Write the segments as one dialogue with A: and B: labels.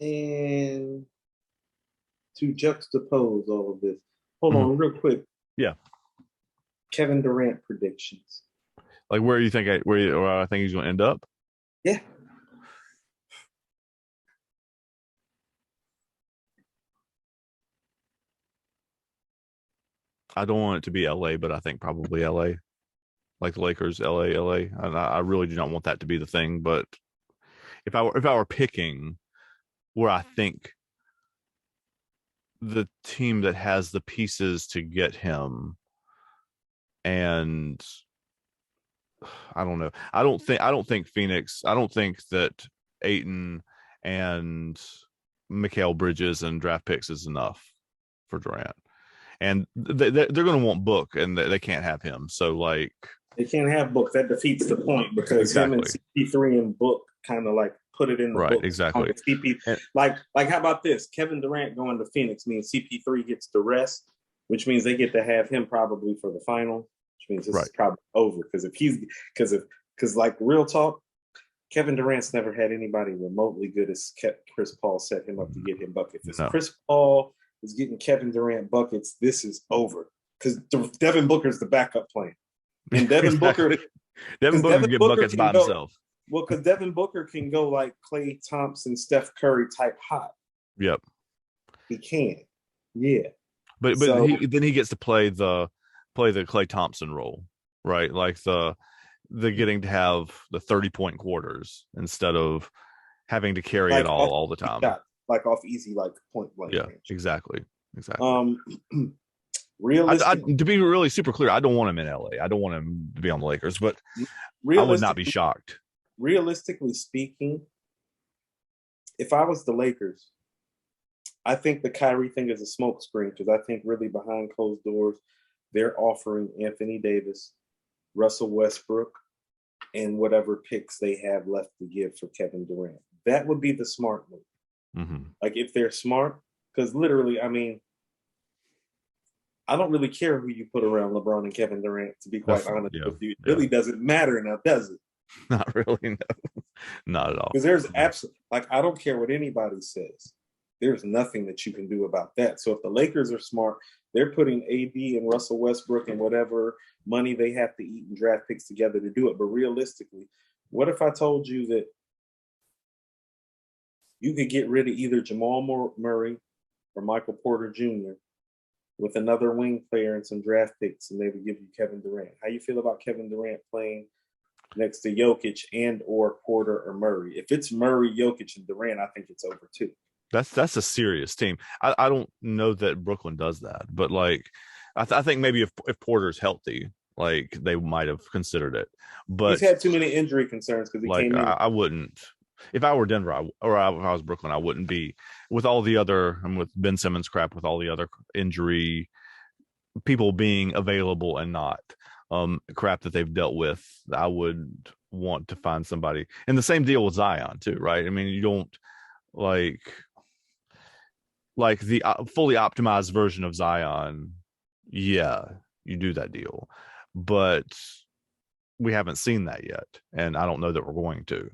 A: And to juxtapose all of this, hold
B: Mhm.
A: on real quick.
B: Yeah.
A: Kevin Durant predictions.
B: Like where you think where I think he's going to end up?
A: Yeah.
B: I don't want it to be LA, but I think probably LA. Like the Lakers, LA. And I really do not want that to be the thing. But if I were picking where I think the team that has the pieces to get him, and I don't know. I don't think Phoenix. I don't think that Aiton and Mikal Bridges and draft picks is enough for Durant. And they're going to want Book, and they can't have him. So like,
A: They can't have Book. That defeats the point because him and
B: exactly
A: CP3 and Book kind of like put it in the
B: right,
A: books.
B: exactly.
A: CP
B: And,
A: like how about this? Kevin Durant going to Phoenix means CP3 gets the rest, which means they get to have him probably for the final, which means this
B: right,
A: is probably over. Because like real talk, Kevin Durant's never had anybody remotely good as Chris Paul set him up to get him buckets. If
B: no,
A: Chris Paul is getting Kevin Durant buckets, this is over. Because Devin Booker's the backup plan. And Devin Booker,
B: exactly. Devin
A: because
B: Booker can
A: Devin
B: get
A: Booker
B: buckets by
A: can go,
B: himself.
A: well, because Devin Booker can go like Klay Thompson, Steph Curry type hot.
B: Yep.
A: He can. Yeah.
B: But
A: So
B: he gets to play the Klay Thompson role, right? Like the getting to have the 30-point quarters instead of having to carry it
A: like off
B: all the
A: easy
B: time.
A: shot, like off easy, like point blank
B: Yeah,
A: range.
B: exactly. Exactly.
A: Um realistic
B: To be really super clear, I don't want him in LA. I don't want him to be on the Lakers, but I would not be
A: realistically
B: shocked.
A: realistically speaking, if I was the Lakers, I think the Kyrie thing is a smokescreen because I think really behind closed doors, they're offering Anthony Davis, Russell Westbrook, and whatever picks they have left to give for Kevin Durant. That would be the smart move.
B: Mm-hmm.
A: Like if they're smart, because literally, I mean, I don't really care who you put around LeBron and Kevin Durant, to be quite
B: That's
A: honest
B: yeah,
A: with you. It
B: yeah.
A: really doesn't matter now, does it?
B: Not really, no. Not at all.
A: Because there's absolutely, like, I don't care what anybody says. There's nothing that you can do about that. So if the Lakers are smart, they're putting AD and Russell Westbrook and whatever money they have to eat and draft picks together to do it. But realistically, what if I told you that you could get rid of either Jamal Murray or Michael Porter Jr. with another wing player and some draft picks, and they would give you Kevin Durant? How you feel about Kevin Durant playing next to Jokic and or Porter or Murray? If it's Murray, Jokic, and Durant, I think it's over too.
B: That's a serious team. I don't know that Brooklyn does that, but like I think maybe if Porter's healthy, like they might have considered it.
A: He's
B: But
A: had too many injury concerns because he
B: like
A: came in.
B: I wouldn't. If I were Denver, if I was Brooklyn, I wouldn't be with all the other and with Ben Simmons crap, with all the other injury people being available and not crap that they've dealt with. I would want to find somebody, and the same deal with Zion too, right? I mean, you don't like the fully optimized version of Zion. Yeah, you do that deal, but we haven't seen that yet, and I don't know that we're going to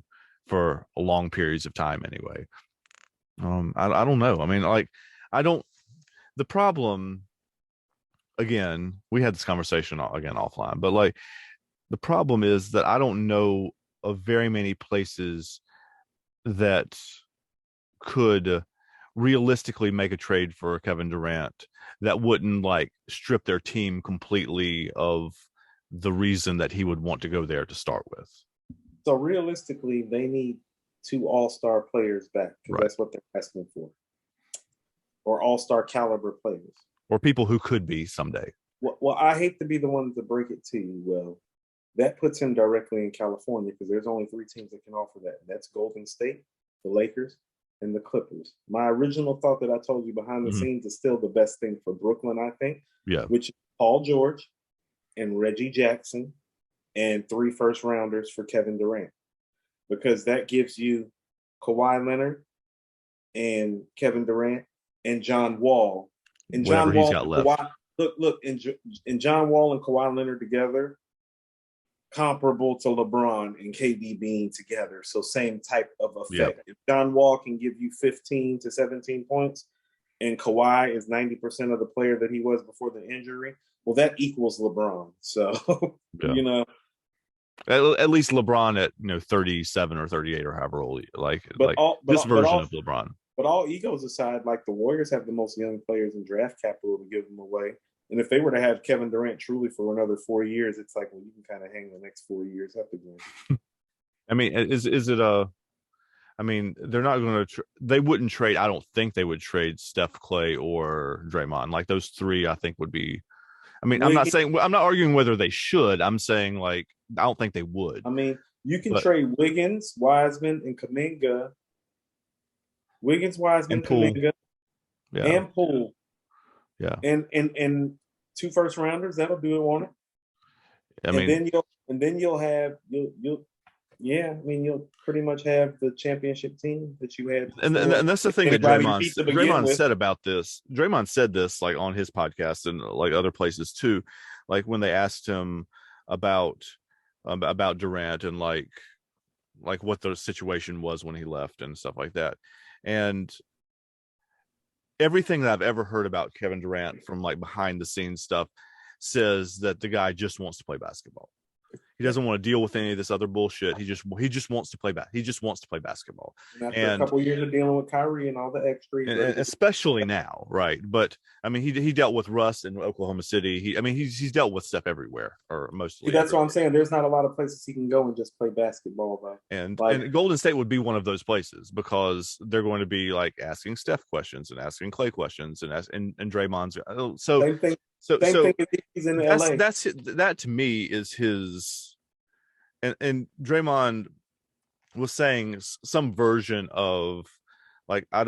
B: for long periods of time anyway. I don't know. I mean, like, I don't. The problem, again, we had this conversation again offline, but like, the problem is that I don't know of very many places that could realistically make a trade for Kevin Durant that wouldn't like strip their team completely of the reason that he would want to go there to start with.
A: So realistically, they need two all-star players back because
B: Right.
A: that's what they're asking for, or all-star caliber players.
B: Or people who could be someday.
A: Well, I hate to be the one to break it to you. Well, that puts him directly in California because there's only three teams that can offer that. And that's Golden State, the Lakers, and the Clippers. My original thought that I told you behind the
B: Mm-hmm.
A: scenes is still the best thing for Brooklyn, I think,
B: Yeah.
A: which is Paul George and Reggie Jackson and 3 first rounders for Kevin Durant. Because that gives you Kawhi Leonard and Kevin Durant and John Wall. And
B: Whatever
A: John
B: he's
A: Wall
B: got
A: and
B: left.
A: Kawhi, look, and John Wall and Kawhi Leonard together comparable to LeBron and KD being together. So same type of effect.
B: Yep.
A: If John Wall can give you 15 to 17 points and Kawhi is 90% of the player that he was before the injury, well, that equals LeBron. So,
B: Yeah. At least LeBron at 37 or 38 or however old, like this version of LeBron.
A: But all egos aside, like the Warriors have the most young players in draft capital to give them away. And if they were to have Kevin Durant truly for another 4 years, it's like, well, you can kind of hang the next 4 years up again.
B: I mean, is it a? I mean, they're not going to. They wouldn't trade. I don't think they would trade Steph, Clay, or Draymond. Like those three, I think would be. I mean, I'm not arguing whether they should. I'm saying like I don't think they would.
A: I mean, you can trade Wiggins, Wiseman, and Kuminga. Wiggins, Wiseman, Kuminga, and Poole.
B: Yeah.
A: And 2 first rounders, that'll do it, won't it? You'll pretty much have the championship team that you had.
B: And that's the thing that Draymond said about this. Draymond said this like on his podcast and like other places too. Like when they asked him about Durant and like what the situation was when he left and stuff like that. And everything that I've ever heard about Kevin Durant from like behind the scenes stuff says that the guy just wants to play basketball. He doesn't want to deal with any of this other bullshit. He just wants to play He just wants to play basketball.
A: And after a couple of years of dealing with Kyrie and all the extras,
B: and especially now, right? But I mean, he dealt with Russ in Oklahoma City. He's dealt with stuff everywhere, or mostly.
A: That's what I'm saying. There's not a lot of places he can go and just play basketball, though.
B: And Golden State would be one of those places because they're going to be like asking Steph questions and asking Clay questions and Draymond's. So
A: same thing.
B: So
A: he's in LA.
B: That to me is his. And Draymond was saying some version of like I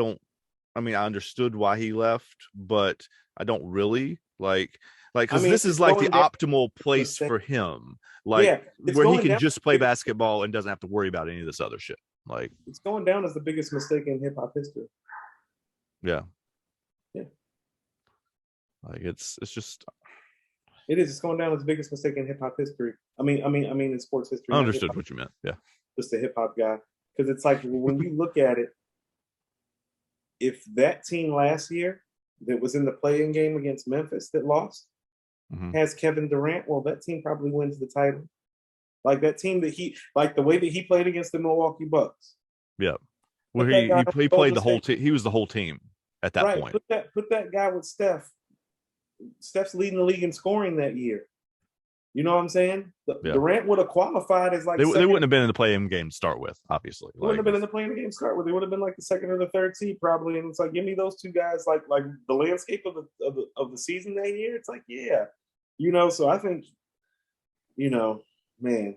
B: understood why he left, but I don't really like because this is like the optimal place for him, like where he can just play basketball and doesn't have to worry about any of this other shit. Like
A: it's going down as the biggest mistake in hip hop history.
B: Yeah. Like it's just.
A: It is. It's going down as the biggest mistake in hip hop history. I mean, in sports history.
B: I understood what you meant. Yeah.
A: Just a hip hop guy, because it's like when you look at it, if that team last year that was in the play-in game against Memphis that lost has Kevin Durant, well, that team probably wins the title. Like that team that the way that he played against the Milwaukee Bucks.
B: Yeah. Well, he played the whole team. He was the whole team at that point.
A: Put that guy with Steph. Steph's leading the league in scoring that year. You know what I'm saying? Durant would have qualified as like
B: they wouldn't have been in the play-in game to start with, obviously.
A: They wouldn't have been in the play-in game to start with. They would have been like the second or the third seed probably. And it's like, give me those two guys, like the landscape of the season that year. It's like, yeah, So I think, man,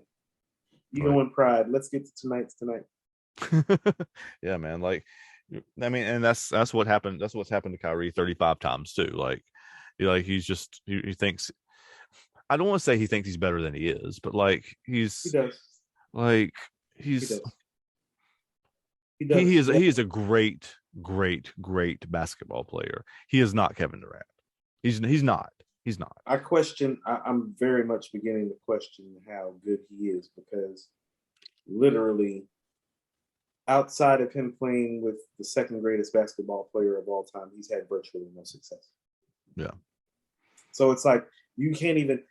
A: ego and pride. Let's get to tonight's tonight.
B: Yeah, man. Like, I mean, and that's what happened. That's what's happened to Kyrie 35 times too. Like he thinks. I don't want to say he thinks he's better than he is, but like he does. Like he is a great basketball player. He is not Kevin Durant. He's not.
A: I'm very much beginning to question how good he is, because literally outside of him playing with the second greatest basketball player of all time, he's had virtually no success.
B: Yeah. So
A: it's like you can't even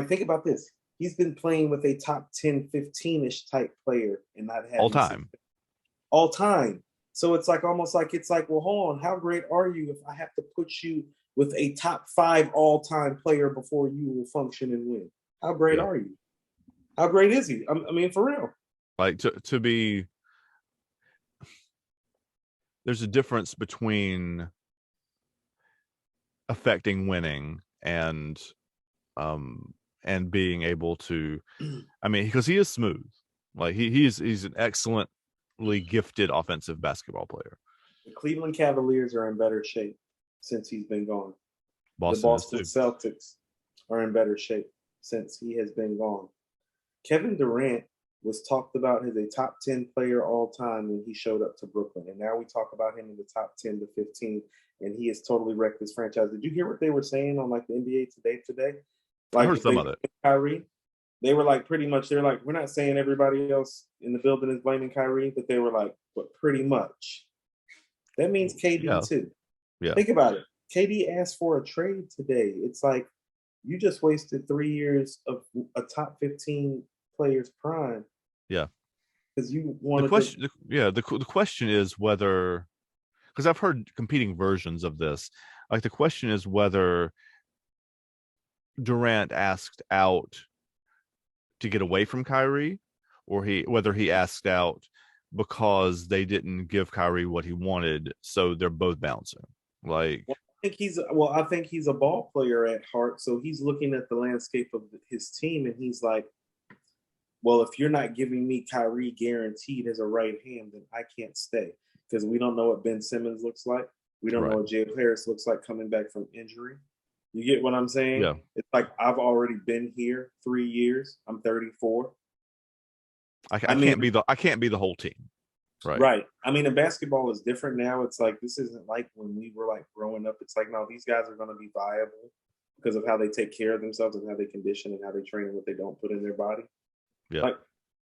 A: think about this. He's been playing with a top 10, 15-ish type player and not having all time. So it's like almost like well, hold on, how great are you if I have to put you with a top 5 all-time player before you will function and win? How great are you? How great is he? I mean, for real.
B: Like to be, there's a difference between affecting winning and being able to, I mean, because he is smooth. Like he's an excellently gifted offensive basketball player.
A: The Cleveland Cavaliers are in better shape since he's been gone. The Boston Celtics are in better shape since he has been gone. Kevin Durant was talked about as a top 10 player all time when he showed up to Brooklyn. And now we talk about him in the top 10 to 15, and he has totally wrecked this franchise. Did you hear what they were saying on the NBA today?
B: I heard some of it.
A: Kyrie, they were like pretty much, they're like, we're not saying everybody else in the building is blaming Kyrie, but they were like, but pretty much. That means KD
B: Yeah.
A: too.
B: Yeah.
A: Think about it. KD asked for a trade today. It's like you just wasted 3 years of a top 15 player's prime.
B: Yeah.
A: Because you
B: The
A: wanted
B: question,
A: to.
B: the question is whether, because I've heard competing versions of this. Like the question is whether Durant asked out to get away from Kyrie, or whether he asked out because they didn't give Kyrie what he wanted, so they're both bouncing. Like,
A: I think he's a ball player at heart, so he's looking at the landscape of his team, and he's like, well, if you're not giving me Kyrie guaranteed as a right hand, then I can't stay because we don't know what Ben Simmons looks like. We don't
B: right.
A: know what Joe Harris looks like coming back from injury. You get what I'm saying?
B: Yeah.
A: It's like I've already been here 3 years. I'm 34.
B: I can't be the whole team. Right.
A: Right. I mean, the basketball is different now. It's like this isn't like when we were like growing up. It's like, no, these guys are going to be viable because of how they take care of themselves and how they condition and how they train and what they don't put in their body.
B: Yeah.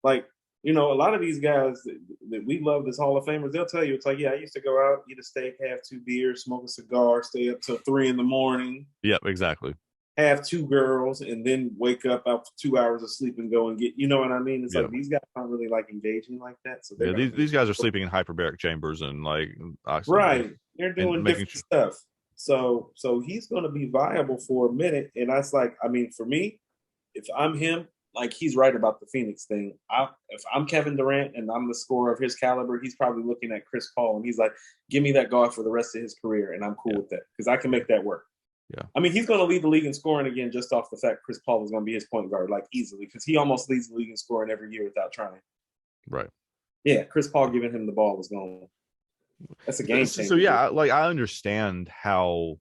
A: Like you know, a lot of these guys that we love as Hall of Famers, they'll tell you, it's like, yeah, I used to go out, eat a steak, have 2 beers, smoke a cigar, stay up till 3 a.m.
B: Yep, exactly.
A: Have 2 girls, and then wake up after 2 hours of sleep and go and get, you know what I mean? It's like these guys aren't really like engaging like that. So
B: these guys are sleeping in hyperbaric chambers and like oxygen.
A: Right. They're doing different stuff. So he's going to be viable for a minute. And that's like, I mean, for me, if I'm him, like he's right about the Phoenix thing. If I'm Kevin Durant and I'm the scorer of his caliber, he's probably looking at Chris Paul and he's like, give me that guard for the rest of his career. And I'm cool with that because I can make that work.
B: Yeah.
A: I mean, he's going to lead the league in scoring again just off the fact Chris Paul is going to be his point guard, like easily, because he almost leads the league in scoring every year without trying.
B: Right.
A: Yeah, Chris Paul giving him the ball is going. That's a game changer.
B: So yeah, like I understand how.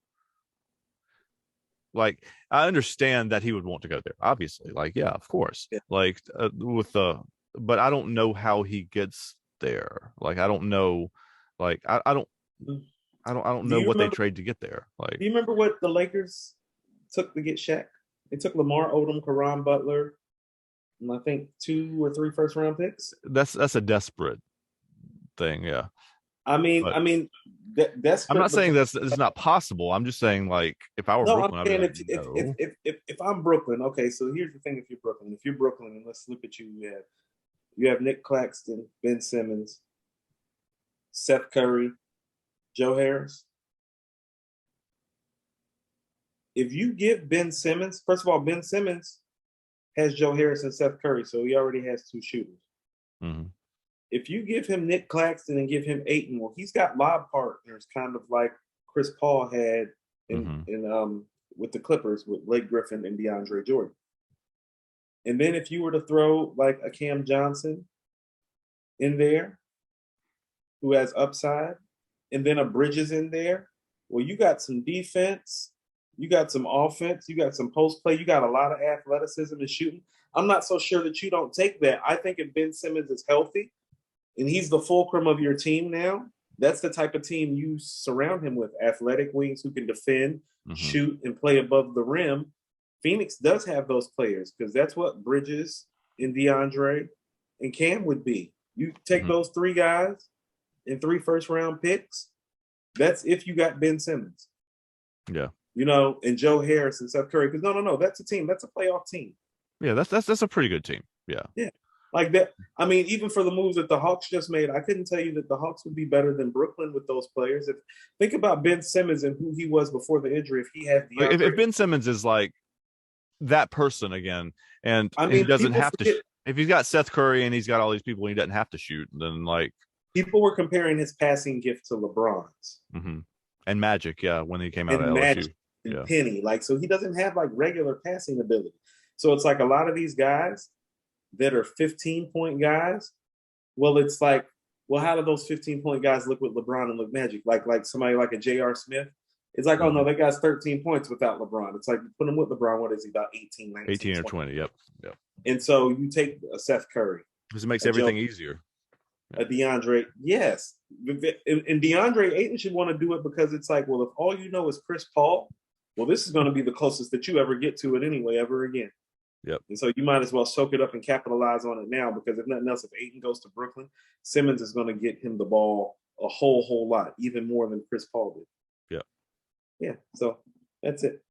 B: Like I understand that he would want to go there, obviously. Like, yeah, of course. Yeah. Like but I don't know how he gets there. Like, I don't know. Like, I don't know what they trade to get there. Like,
A: do you remember what the Lakers took to get Shaq? They took Lamar Odom, Caron Butler, and I think 2 or 3 first-round picks.
B: That's a desperate thing, yeah.
A: I mean, that's.
B: I'm not saying it's not possible. I'm just saying, like, if I were Brooklyn,
A: I'm saying
B: I'd be like,
A: if I'm Brooklyn, okay. So here's the thing: if you're Brooklyn, and let's look at you have Nick Claxton, Ben Simmons, Seth Curry, Joe Harris. If you give Ben Simmons, first of all, Ben Simmons has Joe Harris and Seth Curry, so he already has 2 shooters.
B: Mm-hmm.
A: If you give him Nick Claxton and give him Ayton, well, he's got lob partners, kind of like Chris Paul had in with the Clippers with Blake Griffin and DeAndre Jordan. And then if you were to throw like a Cam Johnson in there, who has upside, and then a Bridges in there, well, you got some defense, you got some offense, you got some post play, you got a lot of athleticism and shooting. I'm not so sure that you don't take that. I think if Ben Simmons is healthy, and he's the fulcrum of your team now, that's the type of team you surround him with. Athletic wings who can defend, shoot, and play above the rim. Phoenix does have those players because that's what Bridges and DeAndre and Cam would be. You take those 3 guys and 3 first-round picks, that's if you got Ben Simmons.
B: Yeah.
A: You know, and Joe Harris and Seth Curry. Because no, that's a team. That's a playoff team.
B: Yeah, that's a pretty good team. Yeah.
A: Yeah. Like that, I mean, even for the moves that the Hawks just made, I couldn't tell you that the Hawks would be better than Brooklyn with those players. Think about Ben Simmons and who he was before the injury. If he had
B: if Ben Simmons is like that person again, and he doesn't have to, if he's got Seth Curry and he's got all these people and he doesn't have to shoot, then like
A: people were comparing his passing gift to LeBron's
B: and Magic, yeah, when he came out of
A: Magic
B: LSU,
A: and Penny, like so he doesn't have like regular passing ability. So it's like a lot of these guys that are 15-point guys, well, it's like, well, how do those 15-point guys look with LeBron and look Magic? Like somebody like a J.R. Smith. It's like, oh, no, that guy's 13 points without LeBron. It's like, put him with LeBron, what is he, about 18, 19,
B: 18 or 20, yep.
A: And so you take a Seth Curry.
B: Because it makes everything easier.
A: A DeAndre, yes. And DeAndre Ayton should want to do it because it's like, well, if all you know is Chris Paul, well, this is going to be the closest that you ever get to it anyway, ever again.
B: Yep.
A: And so you might as well soak it up and capitalize on it now, because if nothing else, if Ayton goes to Brooklyn, Simmons is going to get him the ball a whole lot, even more than Chris Paul did.
B: Yep.
A: Yeah. So that's it.